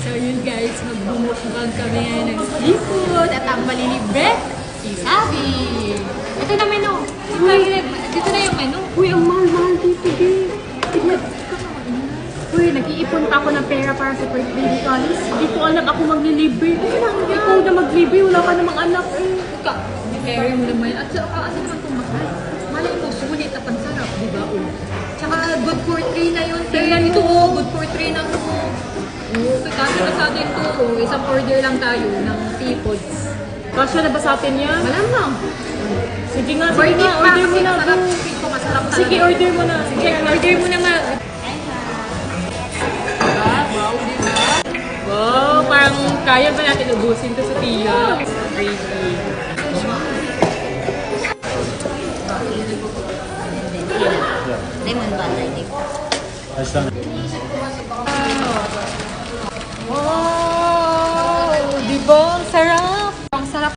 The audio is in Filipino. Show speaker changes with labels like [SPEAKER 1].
[SPEAKER 1] So yun guys, magbumukbang kami ngayon ng seafood at ang malilibre, si Sabi. Ito na menu. Dito na yung menu.
[SPEAKER 2] Uy, ang mahal-mahal dito, babe. Uy, nag-iipon pa ako ng pera para sa birthday ni Alice. Hindi ko alam ako maglilibre. Ikaw na maglibre, wala ka namang anak eh.
[SPEAKER 1] Ika, area mo naman. At saka, asa naman itong mahal? Malay mo, sulit at pansarap, di ba? Tsaka good for 3 na yun. Tingnan ito, good for 3 na ito. Kasi na sa atin ito, isang order lang tayo ng seafoods.
[SPEAKER 2] Kasya na ba sa atin yan?
[SPEAKER 1] Malamang.
[SPEAKER 2] Sige nga, order mo na.
[SPEAKER 1] Masarap, ito masarap talaga.
[SPEAKER 2] Sige, order mo na.
[SPEAKER 1] Sige, order mo na ma. Wow, di ba?
[SPEAKER 2] Wow, parang kaya ba natin ubusin to sa Tia? Gravy.
[SPEAKER 3] Lemon ba?
[SPEAKER 4] Ayos lang.